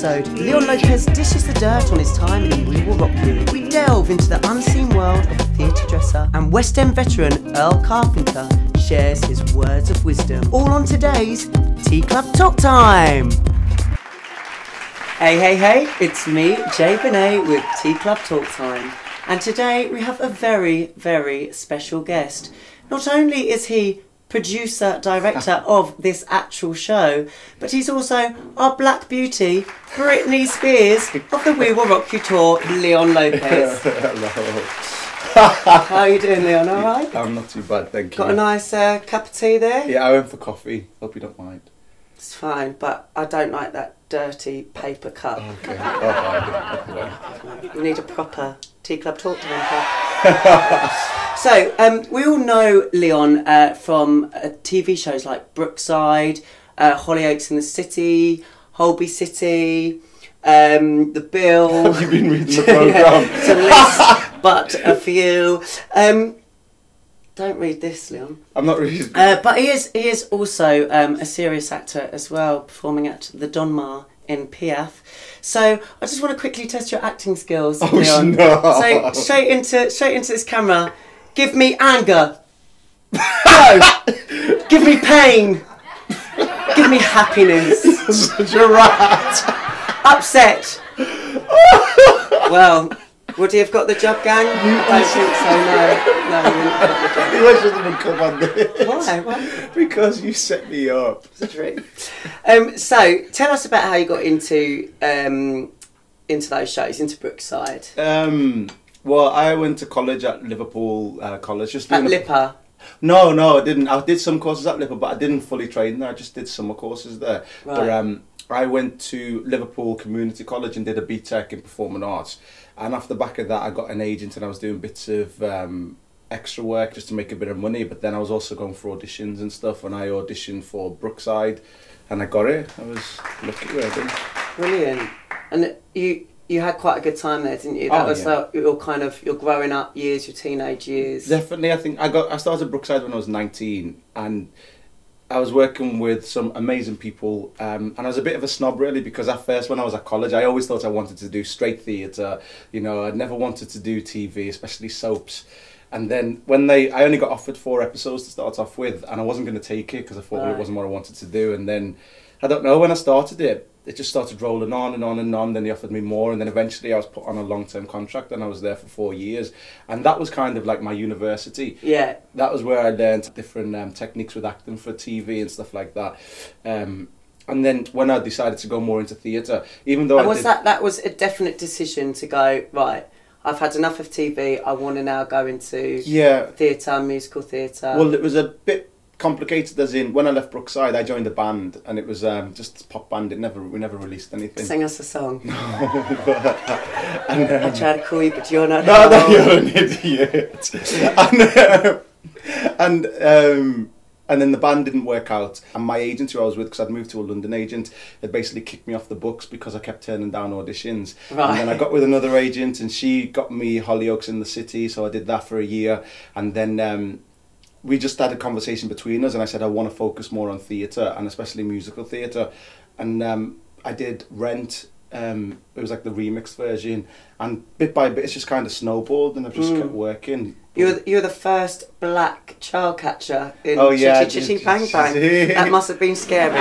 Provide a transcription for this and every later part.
episode, Leon Lopez dishes the dirt on his time in We Will Rock You. We delve into the unseen world of the theatre dresser, and West End veteran Earl Carpenter shares his words of wisdom. All on today's Tea Club Talk Time. Hey, it's me, Bennett, with Tea Club Talk Time. And today we have a very, very special guest. Not only is he producer, director of this actual show, but he's also our Black Beauty, Britney Spears of the We Will Rock You tour, Leon Lopez. Hello. How are you doing, Leon? All right? I'm not too bad, thank you. Got a nice cup of tea there? Yeah, I went for coffee. Hope you don't mind. It's fine, but I don't like that dirty paper cup. Okay. Oh, We need a proper Tea Club Talk Time cup. So, we all know Leon from TV shows like Brookside, Hollyoaks in the City, Holby City, The Bill. Have you been reading the programme? It's a list, but a few. Don't read this, Leon. I'm not reading. But he is also a serious actor as well, performing at the Donmar in Piaf. So I just want to quickly test your acting skills, Leon. No. So straight into this camera. Give me anger. Go. Give me pain. Give me happiness. You're such a rat. Upset. Well, would he have got the job, gang? I don't think so, no. No, he wouldn't have got the job. You shouldn't even come on this. Why? Why? Because you set me up. It's true. So, tell us about how you got into those shows, into Brookside. Well, I went to college at Liverpool College. Just At Lipper? No, I didn't. I did some courses at Liverpool, but I didn't fully train there. I just did summer courses there. Right. But I went to Liverpool Community College and did a BTEC in Performing Arts. And off the back of that, I got an agent and I was doing bits of extra work just to make a bit of money. But then I was also going for auditions and stuff, and I auditioned for Brookside and I got it. I was lucky with it. Brilliant. And you had quite a good time there, didn't you? That was like your growing up years, your teenage years. Definitely. I think I started Brookside when I was 19, and I was working with some amazing people, and I was a bit of a snob really, because at first when I was at college I always thought I wanted to do straight theatre. You know, I'd never wanted to do TV, especially soaps. And then when I only got offered 4 episodes to start off with, and I wasn't going to take it because I thought it wasn't what I wanted to do. And then I don't know, when I started it just started rolling on and on and on. Then they offered me more, and then eventually I was put on a long-term contract, and I was there for 4 years. And that was kind of like my university. Yeah. That was where I learned different techniques with acting for TV and stuff like that. And then when I decided to go more into theatre, even though that was a definite decision to go, right, I've had enough of TV, I want to now go into theatre, musical theatre. Well, it was a bit complicated, as in when I left Brookside I joined a band, and it was just a pop band. We never released anything. Sing us a song. No. I tried to call you, but you're not. No, you're an idiot. And then the band didn't work out, and my agent who I was with, because I'd moved to a London agent, had basically kicked me off the books because I kept turning down auditions. Right. And then I got with another agent, and she got me Hollyoaks in the City, so I did that for a year. And then we just had a conversation between us, and I said I want to focus more on theatre, and especially musical theatre. And I did Rent. It was like the remixed version, and bit by bit it's just kind of snowballed, and I've just kept working. You're the first black child catcher in Chitty Chitty Bang Bang. That must have been scary.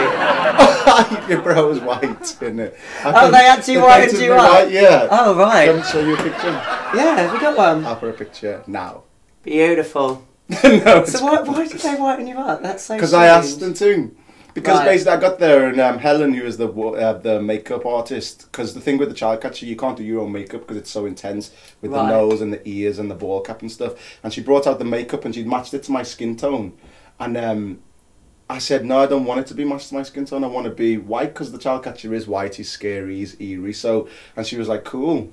Your bro was white, didn't it? They actually whitened you up? Yeah. Oh, right. Let me show you a picture. Yeah, have we got one? I'll put a picture now. Beautiful. No, so why did they whiten you up? That's so because I asked them to. Because basically I got there, and Helen, who was the makeup artist, because the thing with the child catcher, you can't do your own makeup because it's so intense with the nose and the ears and the ball cap and stuff. And she brought out the makeup and she'd matched it to my skin tone. And I said, no, I don't want it to be matched to my skin tone. I want to be white, because the child catcher is white, he's scary, he's eerie. So, and she was like, cool.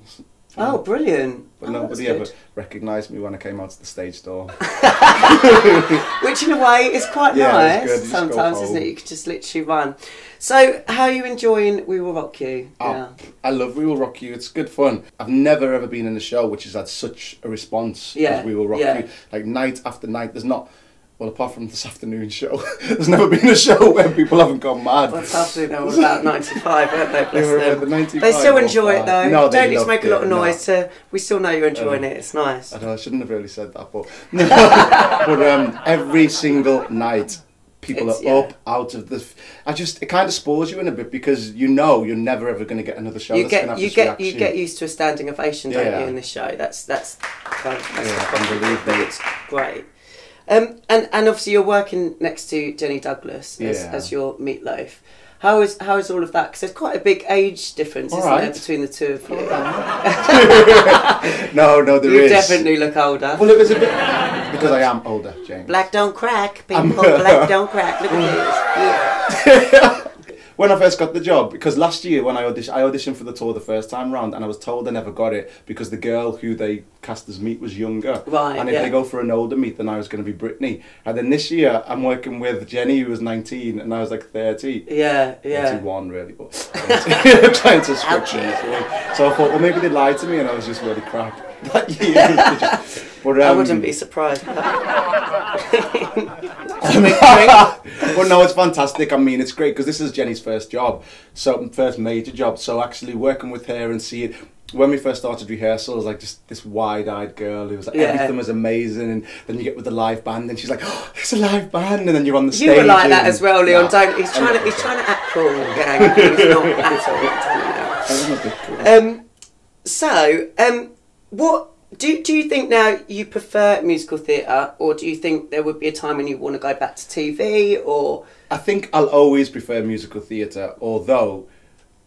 Oh, brilliant. But nobody ever recognised me when I came out to the stage door. Which in a way is quite nice sometimes, isn't it? You could just literally run. So, how are you enjoying We Will Rock You? I love We Will Rock You. It's good fun. I've never ever been in a show which has had such a response as We Will Rock You. Like night after night, there's not Well, apart from this afternoon show, there's never been a show where people haven't gone mad. Well, it's absolutely, they were about 95, weren't they? Bless them. The 95 they still enjoy it though. No, Don't need to make a lot of noise. We still know you're enjoying it. It's nice. I know, I shouldn't have really said that, but but every single night, people are up out of the. It kind of spoils you in a bit because you know you're never ever going to get another show. You get used to a standing ovation, don't you, in this show? That's kind of unbelievable. It's great. And obviously you're working next to Jenny Douglas as your meatloaf. How is all of that? Because there's quite a big age difference, isn't there, between the two of you? No, there is. You definitely look older. Well, it was a bit because I am older, James. Black don't crack, people. Black don't crack. Look at this. Yeah. When I first got the job, because last year when I auditioned for the tour the first time round, and I was told I never got it because the girl who they cast as Meat was younger. Right. And if they go for an older Meat, then I was going to be Britney. And then this year I'm working with Jenny, who was 19, and I was like 30. Yeah. 31 really, but trying to switch it. So I thought, well, maybe they lied to me, and I was just really crap. But I wouldn't be surprised. Well, no, it's fantastic. I mean, it's great because this is Jenny's first major job. So actually working with her and seeing when we first started rehearsals, like just this wide-eyed girl who was like everything was amazing, and then you get with the live band, and she's like, "Oh, it's a live band," and then you're on the stage. You were like that as well, Leon. Don't. He's trying to act cool. Gang. He's not at all. What do you think now? You prefer musical theatre, or do you think there would be a time when you want to go back to TV? Or I think I'll always prefer musical theatre, although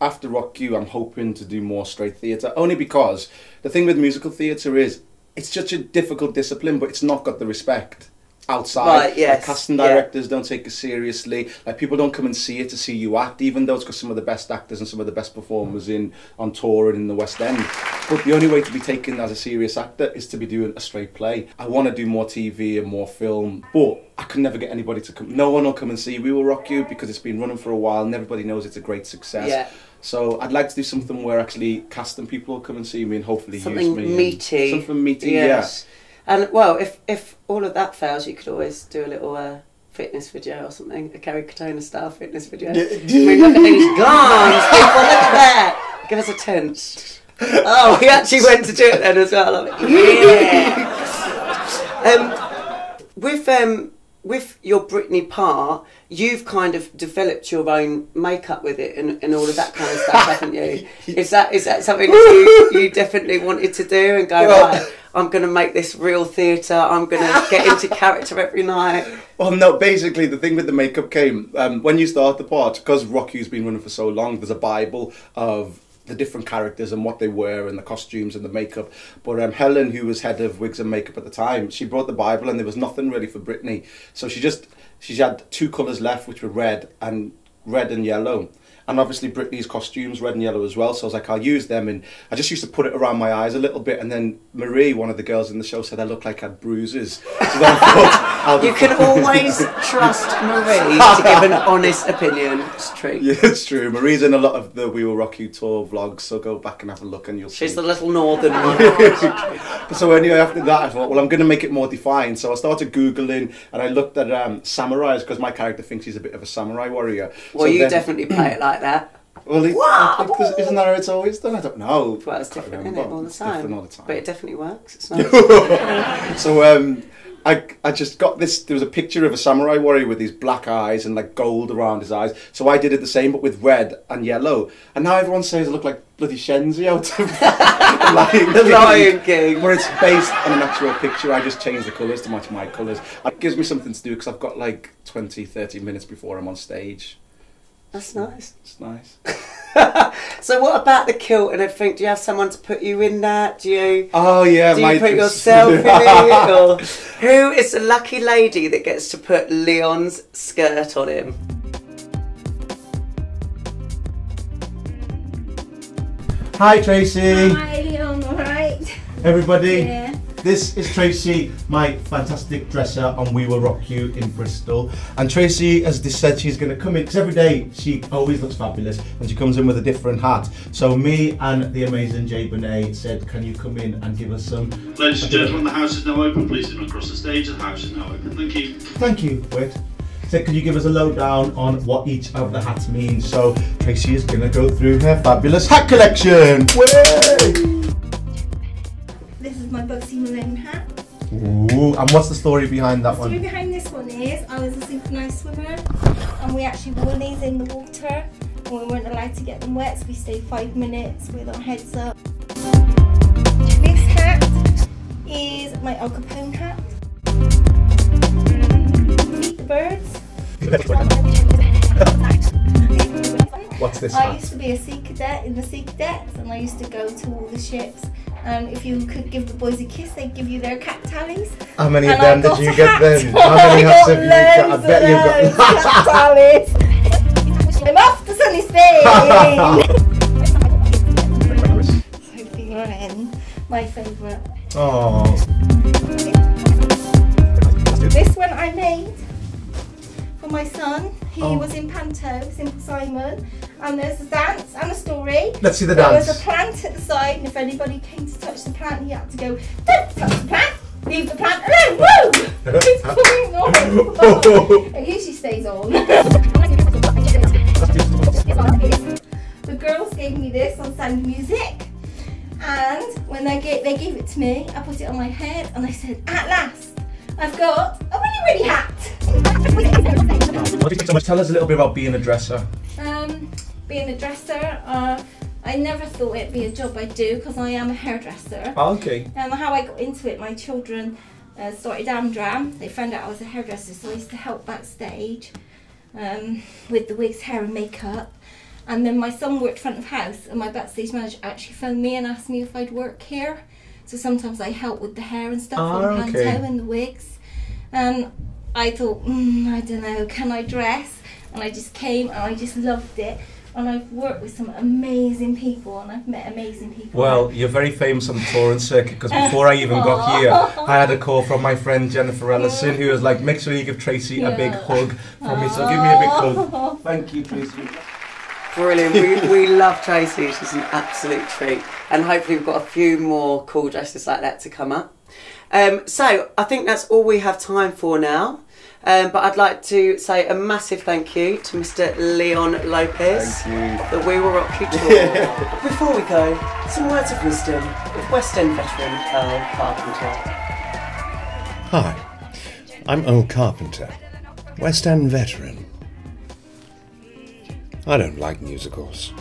after Rock You, I'm hoping to do more straight theatre. Only because the thing with musical theatre is it's such a difficult discipline, but it's not got the respect outside. Right, yes. Like casting directors don't take it seriously. Like people don't come and see it to see you act, even though it's got some of the best actors and some of the best performers on tour and in the West End. But the only way to be taken as a serious actor is to be doing a straight play. I want to do more TV and more film, but I can never get anybody to come. No one will come and see We Will Rock You because it's been running for a while and everybody knows it's a great success. Yeah. So I'd like to do something where actually casting people will come and see me and hopefully use me. Something meaty. Something meaty, yes. And well, if all of that fails, you could always do a little fitness video or something, a Kerry Katona style fitness video. I mean, look at these guns, people, look at that. Give us a tent. Oh, he actually went to do it then as well. Yeah. With your Britney part, you've kind of developed your own makeup with it and all of that kind of stuff, haven't you? Is that something that you definitely wanted to do and go, right, I'm going to make this real theatre, I'm going to get into character every night? Well, no, basically the thing with the makeup came, when you start the part, because Rock You's been running for so long, there's a Bible of the different characters and what they wear and the costumes and the makeup. But Helen, who was head of wigs and makeup at the time, she brought the Bible and there was nothing really for Britney. So she had two colours left, which were red and yellow. And obviously Britney's costumes, red and yellow as well. So I was like, I'll use them. And I just used to put it around my eyes a little bit. And then Marie, one of the girls in the show, said I looked like I had bruises. So then I thought, you can always trust Marie to give an honest opinion. It's true. Yeah, it's true. Marie's in a lot of the We Will Rock You tour vlogs. So go back and have a look and you'll see. She's the little northern one. So anyway, after that, I thought, well, I'm going to make it more defined. So I started Googling and I looked at samurais because my character thinks he's a bit of a samurai warrior. Well, so you definitely play it like that. Well, isn't that how it's always done? I don't know. Well, it's different, isn't it, all the time? Different all the time. But it definitely works. It's nice. So I just got this. There was a picture of a samurai warrior with these black eyes and like gold around his eyes. So I did it the same, but with red and yellow. And now everyone says I look like bloody Shenzi out of The Lion King. But it's based on an actual picture. I just changed the colours to match my colours. It gives me something to do because I've got like 20-30 minutes before I'm on stage. That's nice. It's nice. So what about the kilt and everything? Do you have someone to put you in that? Do you? Oh yeah. Do you put yourself in it? Or who is the lucky lady that gets to put Leon's skirt on him? Hi Tracey. Hi Leon, alright? Everybody. Yeah. This is Tracey, my fantastic dresser on We Will Rock You in Bristol. And Tracey has just said she's going to come in, because every day she always looks fabulous, and she comes in with a different hat. So me and the amazing Jay Bennett said, can you come in and give us some... Ladies and gentlemen, the house is now open. Please come across the stage. The house is now open. Thank you. Thank you. Wait. So could you give us a lowdown on what each of the hats means? So Tracey is going to go through her fabulous hat collection. Way! This is my Bugsy Malone hat. Ooh, and what's the story behind that The one? story behind this one is I was a synchronised swimmer and we actually wore these in the water and we weren't allowed to get them wet, so we stayed 5 minutes with our heads up. This hat is my Al Capone hat. Meet the birds. What's this I hat? used to be a sea cadet in the sea cadets and I used to go to all the ships. And if you could give the boys a kiss, they'd give you their cap tallies. How many and of them did you get then? How many hats have you got? I bet you've got cap tallies. I'm off to sunny Spain. Sophie Loren, my favourite. Oh. This one I made for my son. He Oh. was in Panto, Simple Simon, and there's a dance and a story. Let's see the There dance. was a plant at the side, and if anybody came to touch the plant, he had to go, don't touch the plant, leave the plant alone, woo! It's going on. It usually stays on. The girls gave me this on Sound of Music, and when they gave it to me, I put it on my head, and I said, at last, I've got a really hat. What do you think so much? Tell us a little bit about being a dresser. Being a dresser, I never thought it'd be a job I do because I am a hairdresser. Oh, okay. How I got into it, my children started Amdram. They found out I was a hairdresser, so I used to help backstage with the wigs, hair and makeup. And then my son worked front of house and my backstage manager actually phoned me and asked me if I'd work here. So sometimes I help with the hair and stuff on Panto and the wigs. And I thought, I don't know, can I dress? And I just came and I just loved it. And I've worked with some amazing people and I've met amazing people. Well, you're very famous on the touring circuit because before I even got here, I had a call from my friend Jennifer Ellison who was like, make sure you give Tracey a big hug from me. So give me a big hug. Thank you, Tracey. Brilliant. We love Tracey. She's an absolute treat. And hopefully we've got a few more cool dresses like that to come up. So I think that's all we have time for now. But I'd like to say a massive thank you to Mr. Leon Lopez. Thank you. The We Will Rock You tour. Before we go, some words of wisdom with West End veteran Earl Carpenter. Hi, I'm Earl Carpenter, West End veteran. I don't like musicals.